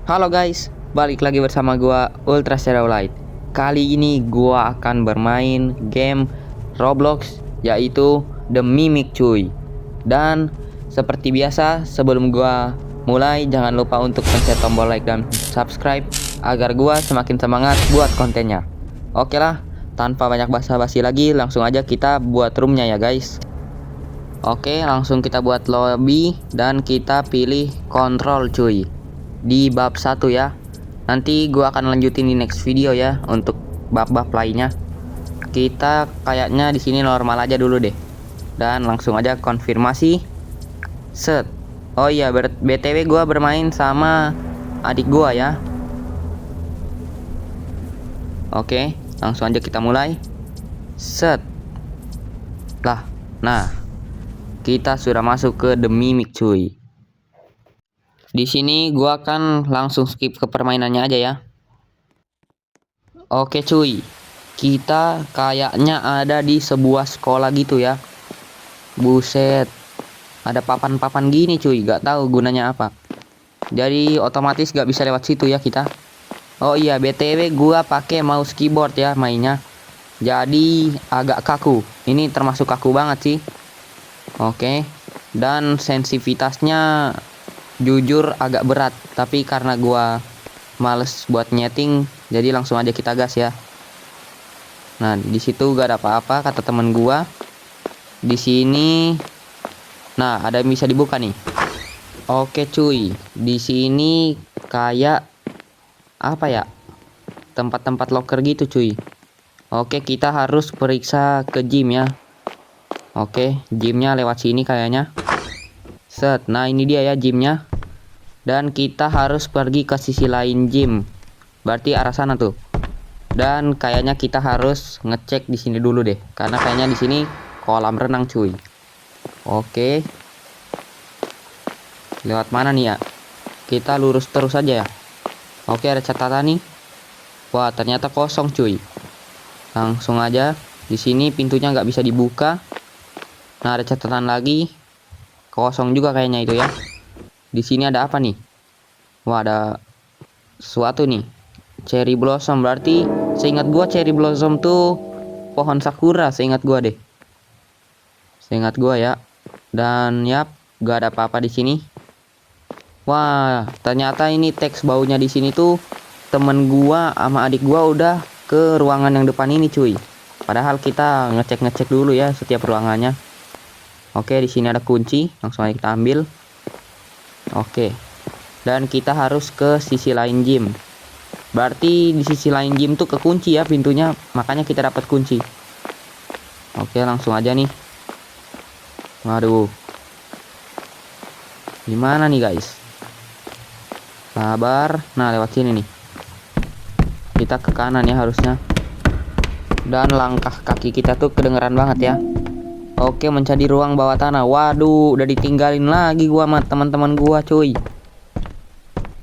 Halo guys, balik lagi bersama gua Ultra Shadow Light. Kali ini gua akan bermain game Roblox yaitu The Mimic cuy. Dan seperti biasa sebelum gua mulai jangan lupa untuk pencet tombol like dan subscribe agar gua semakin semangat buat kontennya. Oke lah, tanpa banyak basa-basi lagi langsung aja kita buat roomnya ya guys. Oke, langsung kita buat lobby dan kita pilih kontrol cuy. Di bab 1 ya. Nanti gua akan lanjutin di next video ya untuk bab-bab lainnya. Kita kayaknya di sini normal aja dulu deh. Dan langsung aja konfirmasi. Set. Oh iya, BTW gua bermain sama adik gua ya. Oke, langsung aja kita mulai. Set. Lah, nah. Kita sudah masuk ke The Mimic cuy. Di sini gua akan langsung skip ke permainannya aja ya. Oke cuy. Kita kayaknya ada di sebuah sekolah gitu ya. Buset. Ada papan-papan gini cuy, gak tahu gunanya apa. Jadi otomatis gak bisa lewat situ ya kita. Oh iya, BTW gua pakai mouse keyboard ya mainnya. Jadi agak kaku. Ini termasuk kaku banget sih. Oke, dan sensitivitasnya jujur agak berat, tapi karena gua males buat nyeting, jadi langsung aja kita gas ya. Nah, di situ gak ada apa-apa kata temen gua. Di sini, nah ada yang bisa dibuka nih. Oke cuy, di sini kayak apa ya? Tempat-tempat locker gitu cuy. Oke, kita harus periksa ke gym ya. Oke, gymnya lewat sini kayaknya. Set, nah ini dia ya gymnya. Dan kita harus pergi ke sisi lain gym. Berarti arah sana tuh. Dan kayaknya kita harus ngecek di sini dulu deh, karena kayaknya di sini kolam renang cuy. Oke. Lewat mana nih ya? Kita lurus terus aja ya. Oke, ada catatan nih. Wah, ternyata kosong cuy. Langsung aja. Di sini pintunya nggak bisa dibuka. Nah, ada catatan lagi. Kosong juga kayaknya itu ya. Di sini ada apa nih? Wah, ada sesuatu nih. Cherry blossom, berarti seingat gua cherry blossom tuh pohon sakura, seingat gua deh. Seingat gua ya. Dan yap, gak ada apa-apa di sini. Wah, ternyata ini teks baunya di sini tuh temen gua sama adik gua udah ke ruangan yang depan ini cuy. Padahal kita ngecek-ngecek dulu ya setiap ruangannya. Oke, di sini ada kunci, langsung aja kita ambil. Oke. Dan kita harus ke sisi lain gym. Berarti di sisi lain gym tuh kekunci ya pintunya, makanya kita dapat kunci. Oke, langsung aja nih. Waduh. Gimana nih guys? Sabar. Nah, lewat sini nih. Kita ke kanan ya harusnya. Dan langkah kaki kita tuh kedengeran banget ya. Oke, mencari ruang bawah tanah. Waduh, udah ditinggalin lagi gua sama teman-teman gua, cuy.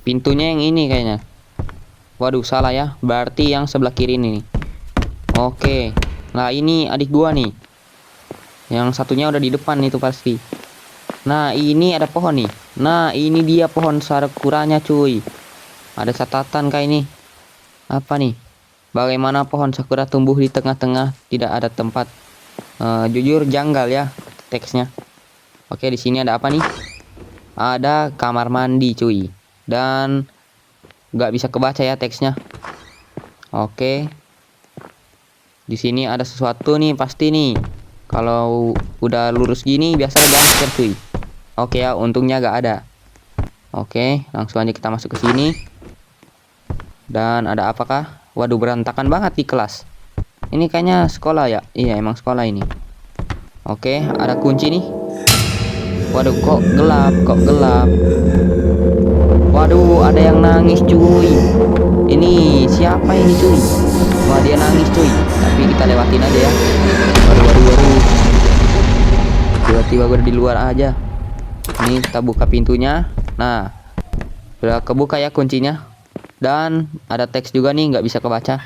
Pintunya yang ini kayaknya. Waduh, salah ya. Berarti yang sebelah kiri ini nih. Oke. Nah, ini adik gua nih. Yang satunya udah di depan itu pasti. Nah, ini ada pohon nih. Nah, ini dia pohon sakuranya, cuy. Ada catatan kayak ini. Apa nih? Bagaimana pohon sakura tumbuh di tengah-tengah tidak ada tempat. Jujur janggal ya teksnya. Oke, di sini ada apa nih? Ada kamar mandi cuy. Dan nggak bisa kebaca ya teksnya. Oke. Di sini ada sesuatu nih pasti nih. Kalau udah lurus gini biasa jump cuy. Oke ya, untungnya nggak ada. Oke, langsung aja kita masuk ke sini. Dan ada apakah? Waduh, berantakan banget di kelas. Ini kayaknya sekolah ya? Iya, emang sekolah ini. Oke, ada kunci nih. Waduh, kok gelap. Waduh, ada yang nangis cuy. Ini siapa ini cuy? Wah, dia nangis cuy. Tapi kita lewatin aja ya. Waduh. Tiba-tiba gue di luar aja. Ini kita buka pintunya. Nah, udah kebuka ya kuncinya. Dan ada teks juga nih, nggak bisa kebaca.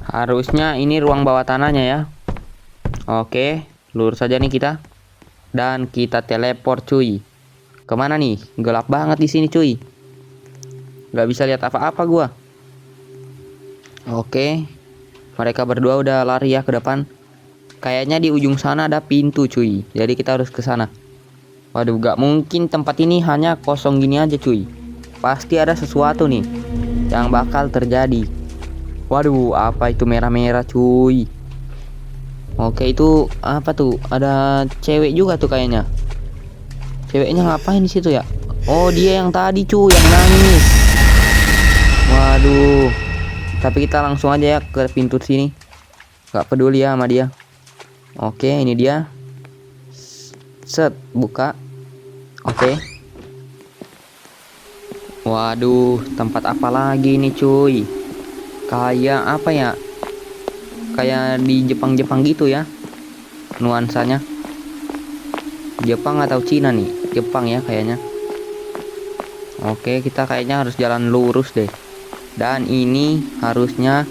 Harusnya ini ruang bawah tanahnya ya. Oke, lurus saja nih kita. Dan kita teleport cuy. Kemana nih? Gelap banget di sini cuy. Nggak bisa lihat apa-apa gua. Oke, mereka berdua udah lari ya ke depan. Kayaknya di ujung sana ada pintu cuy. Jadi kita harus ke sana. Waduh, gak mungkin tempat ini hanya kosong gini aja cuy. Pasti ada sesuatu nih yang bakal terjadi. Waduh, apa itu merah-merah cuy. Oke, itu apa tuh? Ada cewek juga tuh kayaknya. Ceweknya ngapain di situ ya? Oh, dia yang tadi cuy, yang nangis. Waduh. Tapi kita langsung aja ya ke pintu sini. Gak peduli ya sama dia. Oke, ini dia. Set, buka. Oke. Waduh, tempat apa lagi nih cuy? Kayak apa ya? Kayak di Jepang-Jepang gitu ya nuansanya. Jepang atau Cina nih? Jepang ya kayaknya. Oke, kita kayaknya harus jalan lurus deh. Dan ini harusnya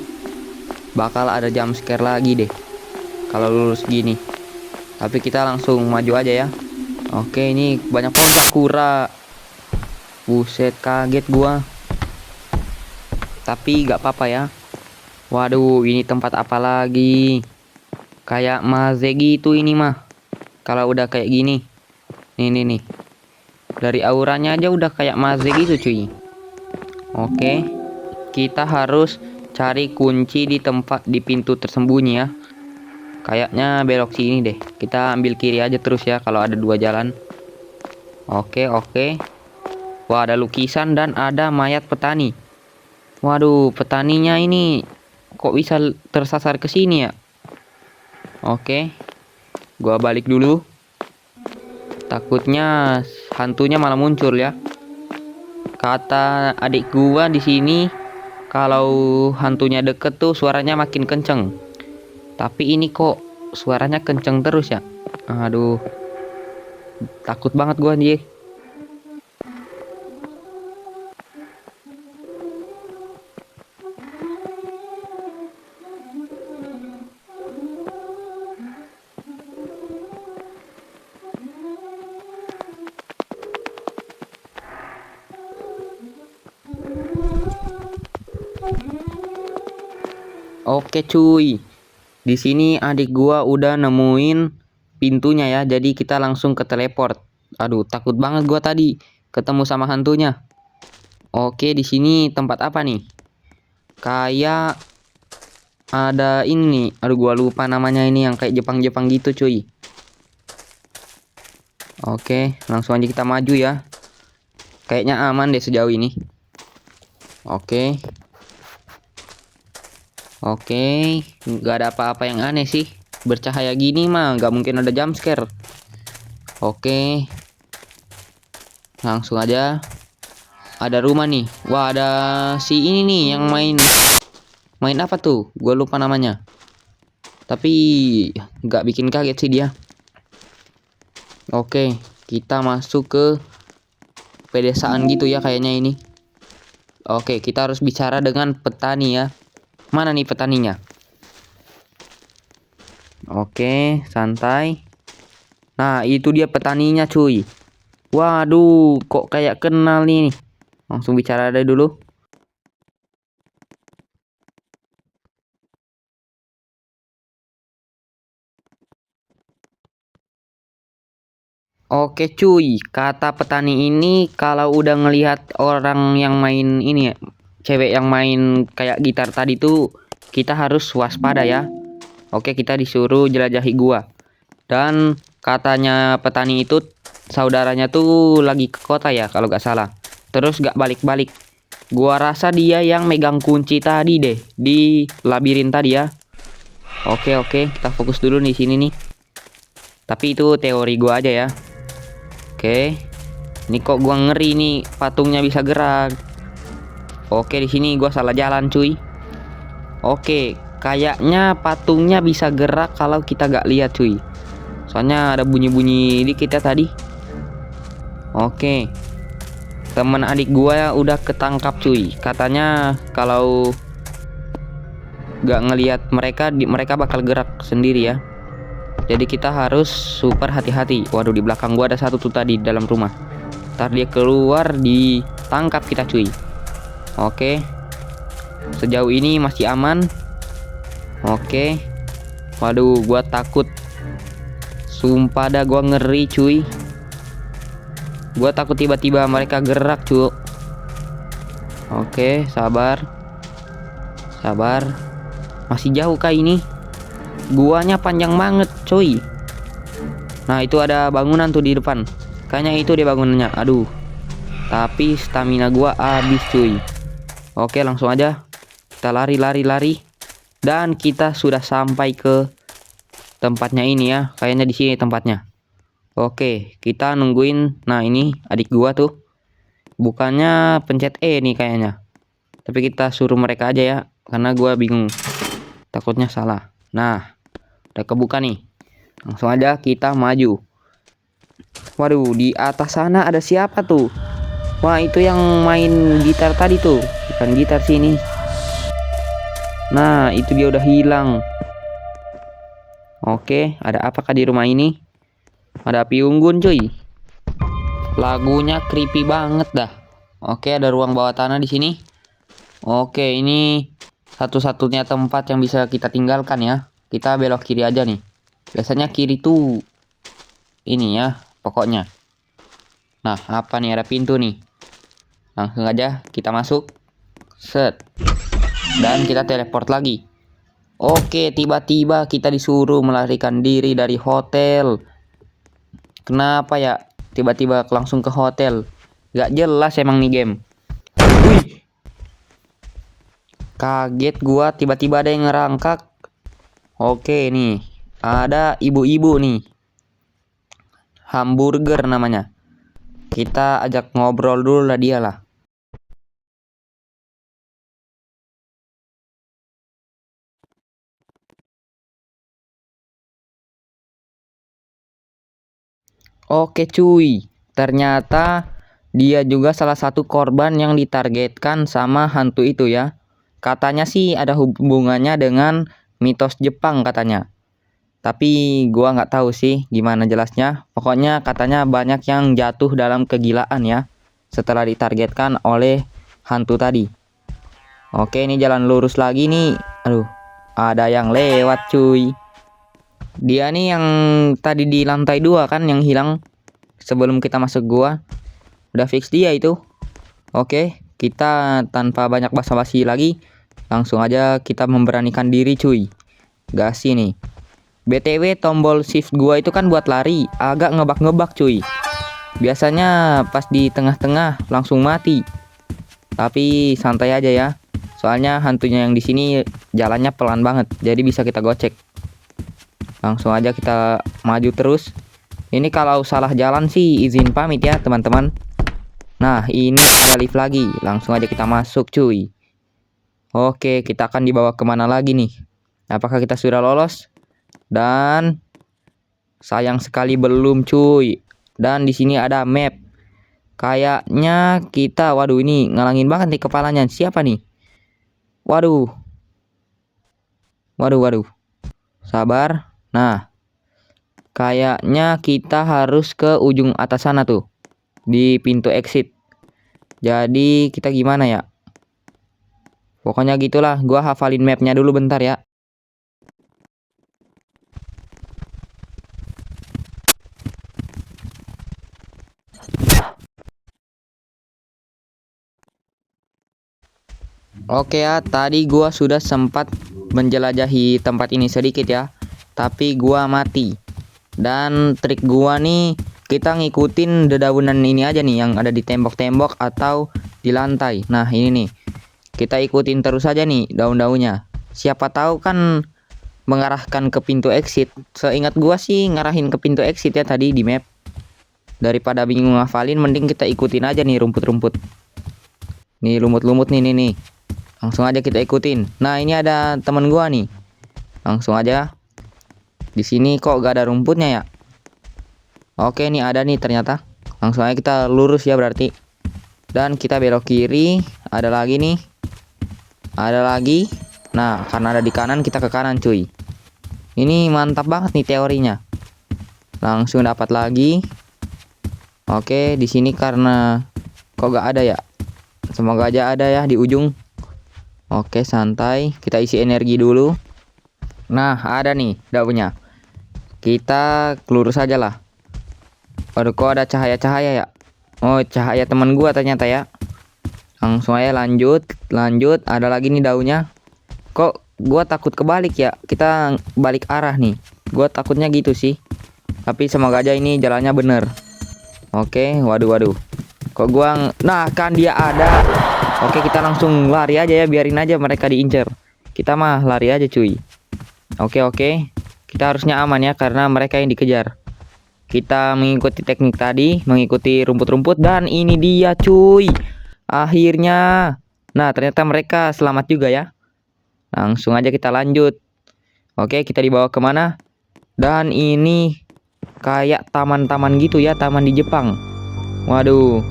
bakal ada jump scare lagi deh kalau lurus gini. Tapi kita langsung maju aja ya. Oke, ini banyak pohon sakura. Buset, kaget gua. Tapi gak apa-apa ya. Waduh, ini tempat apa lagi? Kayak maze gitu ini mah. Kalau udah kayak gini. Nih. Dari auranya aja udah kayak maze gitu cuy. Oke. Kita harus cari kunci di pintu tersembunyi ya. Kayaknya belok sini deh. Kita ambil kiri aja terus ya kalau ada dua jalan. Oke. Wah, ada lukisan dan ada mayat petani. Waduh, petaninya ini kok bisa tersasar ke sini ya? Oke. Gua balik dulu. Takutnya hantunya malah muncul ya. Kata adik gua di sini, kalau hantunya deket tuh suaranya makin kenceng. Tapi ini kok suaranya kenceng terus ya? Aduh. Takut banget gua nih. Oke cuy. Di sini adik gua udah nemuin pintunya ya. Jadi kita langsung ke teleport. Aduh, takut banget gua tadi ketemu sama hantunya. Oke, di sini tempat apa nih? Kayak ada ini. Aduh, gua lupa namanya ini yang kayak Jepang-Jepang gitu cuy. Oke, langsung aja kita maju ya. Kayaknya aman deh sejauh ini. Oke. Oke, nggak ada apa-apa yang aneh sih. Bercahaya gini mah nggak mungkin ada jump scare. Oke, langsung aja. Ada rumah nih. Wah, ada si ini nih yang main apa tuh? Gue lupa namanya. Tapi nggak bikin kaget sih dia. Oke, kita masuk ke pedesaan gitu ya kayaknya ini. Oke, kita harus bicara dengan petani ya. Mana nih petaninya? Oke, santai. Nah, itu dia petaninya cuy. Waduh, kok kayak kenal nih. Langsung bicara deh dulu. Oke cuy, kata petani ini kalau udah ngelihat orang yang main ini ya, cewek yang main kayak gitar tadi tuh, kita harus waspada ya. Oke, kita disuruh jelajahi gua. Dan katanya petani itu saudaranya tuh lagi ke kota ya kalau gak salah. Terus gak balik-balik. Gua rasa dia yang megang kunci tadi deh di labirin tadi ya. Oke, kita fokus dulu di sini nih. Tapi itu teori gua aja ya. Oke. Ini kok gua ngeri nih patungnya bisa gerak. Oke, di sini gua salah jalan cuy. Oke, kayaknya patungnya bisa gerak kalau kita gak lihat cuy. Soalnya ada bunyi-bunyi dikit ya tadi. Oke. Temen adik gua udah ketangkap cuy. Katanya kalau gak ngelihat mereka bakal gerak sendiri ya. Jadi kita harus super hati-hati. Waduh, di belakang gua ada satu tuh tadi dalam rumah. Ntar dia keluar ditangkap kita cuy. Oke. Sejauh ini masih aman. Oke. Waduh, gua takut. Sumpah dah, gua ngeri cuy. Gua takut tiba-tiba mereka gerak cuy. Oke, sabar. Sabar. Masih jauh kah ini? Guanya panjang banget cuy. Nah, itu ada bangunan tuh di depan. Kayaknya itu dia bangunannya. Aduh. Tapi stamina gua habis cuy. Oke, langsung aja. Kita lari. Dan kita sudah sampai ke tempatnya ini ya. Kayaknya di sini tempatnya. Oke, kita nungguin. Nah, ini adik gua tuh. Bukannya pencet E nih kayaknya. Tapi kita suruh mereka aja ya. Karena gua bingung. Takutnya salah. Nah, udah kebuka nih. Langsung aja kita maju. Waduh, di atas sana ada siapa tuh? Wah, itu yang main gitar tadi tuh. Bukan gitar sini. Nah, itu dia udah hilang. Oke, ada apakah di rumah ini? Ada api unggun cuy. Lagunya creepy banget dah. Oke, ada ruang bawah tanah di sini. Oke, ini satu-satunya tempat yang bisa kita tinggalkan ya. Kita belok kiri aja nih. Biasanya kiri tuh ini ya, pokoknya. Nah, apa nih? Ada pintu nih. Langsung aja kita masuk. Set. Dan kita teleport lagi. Oke, tiba-tiba kita disuruh melarikan diri dari hotel. Kenapa ya? Tiba-tiba langsung ke hotel. Gak jelas emang nih game. Wih. Kaget gua, tiba-tiba ada yang ngerangkak. Oke nih, ada ibu-ibu nih. Hamburger namanya. Kita ajak ngobrol dulu lah dia lah. Oke cuy, ternyata dia juga salah satu korban yang ditargetkan sama hantu itu ya. Katanya sih ada hubungannya dengan mitos Jepang katanya. Tapi gua nggak tahu sih gimana jelasnya. Pokoknya katanya banyak yang jatuh dalam kegilaan ya setelah ditargetkan oleh hantu tadi. Oke, ini jalan lurus lagi nih. Aduh, ada yang lewat cuy. Dia nih yang tadi di lantai 2 kan yang hilang sebelum kita masuk gua. Udah fix dia itu. Oke, kita tanpa banyak basa-basi lagi, langsung aja kita memberanikan diri cuy. Gas nih. BTW tombol shift gua itu kan buat lari, agak ngebak-ngebak cuy. Biasanya pas di tengah-tengah langsung mati. Tapi santai aja ya. Soalnya hantunya yang di sini jalannya pelan banget, jadi bisa kita gocek. Langsung aja kita maju terus. Ini kalau salah jalan sih izin pamit ya teman-teman. Nah, ini ada lift lagi. Langsung aja kita masuk cuy. Oke, kita akan dibawa kemana lagi nih? Apakah kita sudah lolos? Dan sayang sekali belum cuy. Dan di sini ada map. Kayaknya kita, waduh ini ngalangin banget nih kepalanya. Siapa nih? Waduh. Waduh. Sabar. Nah, kayaknya kita harus ke ujung atas sana tuh. Di pintu exit. Jadi kita gimana ya? Pokoknya gitulah. Gua hafalin mapnya dulu bentar ya. Oke ya, tadi gua sudah sempat menjelajahi tempat ini sedikit ya. Tapi gua mati. Dan trik gua nih, kita ngikutin dedaunan ini aja nih yang ada di tembok-tembok atau di lantai. Nah, ini nih. Kita ikutin terus aja nih daun-daunnya. Siapa tahu kan mengarahkan ke pintu exit. Seingat gua sih ngarahin ke pintu exit ya tadi di map. Daripada bingung ngafalin, mending kita ikutin aja nih rumput-rumput. Nih lumut-lumut nih. Langsung aja kita ikutin. Nah, ini ada temen gua nih. Langsung aja. Di sini kok gak ada rumputnya ya? Oke, nih ada nih ternyata. Langsung aja kita lurus ya berarti. Dan kita belok kiri. Ada lagi nih. Ada lagi. Nah, karena ada di kanan kita ke kanan cuy. Ini mantap banget nih teorinya. Langsung dapat lagi. Oke, di sini karena kok gak ada ya? Semoga aja ada ya di ujung. Oke, santai. Kita isi energi dulu. Nah, ada nih daunnya. Kita lurus aja lah. Waduh, kok ada cahaya-cahaya ya? Oh, cahaya teman gua ternyata ya. Langsung aja lanjut. Ada lagi nih daunnya. Kok gua takut kebalik ya? Kita balik arah nih. Gua takutnya gitu sih. Tapi semoga aja ini jalannya bener. Oke, waduh. Kok gua nah kan dia ada. Oke, kita langsung lari aja ya, biarin aja mereka diincer. Kita mah lari aja cuy. Oke. Kita harusnya aman ya karena mereka yang dikejar. Kita mengikuti teknik tadi, mengikuti rumput-rumput, dan ini dia cuy. Akhirnya. Nah, ternyata mereka selamat juga ya. Langsung aja kita lanjut. Oke, kita dibawa kemana? Dan ini kayak taman-taman gitu ya, taman di Jepang. Waduh,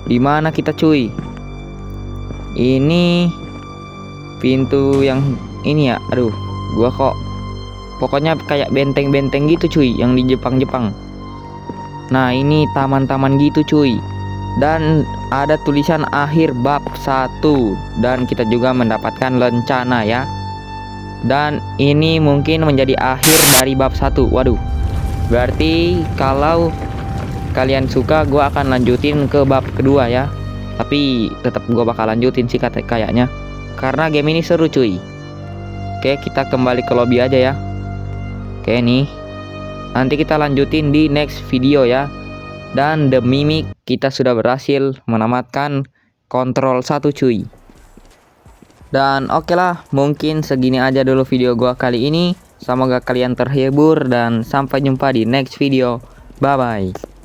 di mana kita cuy? Ini pintu yang ini ya. Aduh, gua kok pokoknya kayak benteng-benteng gitu cuy, yang di Jepang-Jepang. Nah, ini taman-taman gitu cuy. Dan ada tulisan akhir bab 1. Dan kita juga mendapatkan lencana ya. Dan ini mungkin menjadi akhir dari bab 1. Waduh. Berarti kalau kalian suka, gua akan lanjutin ke bab kedua ya. Tapi tetap gua bakal lanjutin sih kayaknya. Karena game ini seru cuy. Oke, kita kembali ke lobby aja ya. Oke nih. Nanti kita lanjutin di next video ya. Dan The Mimic kita sudah berhasil menamatkan kontrol 1 cuy. Dan oke lah, mungkin segini aja dulu video gua kali ini. Semoga kalian terhibur dan sampai jumpa di next video. Bye bye.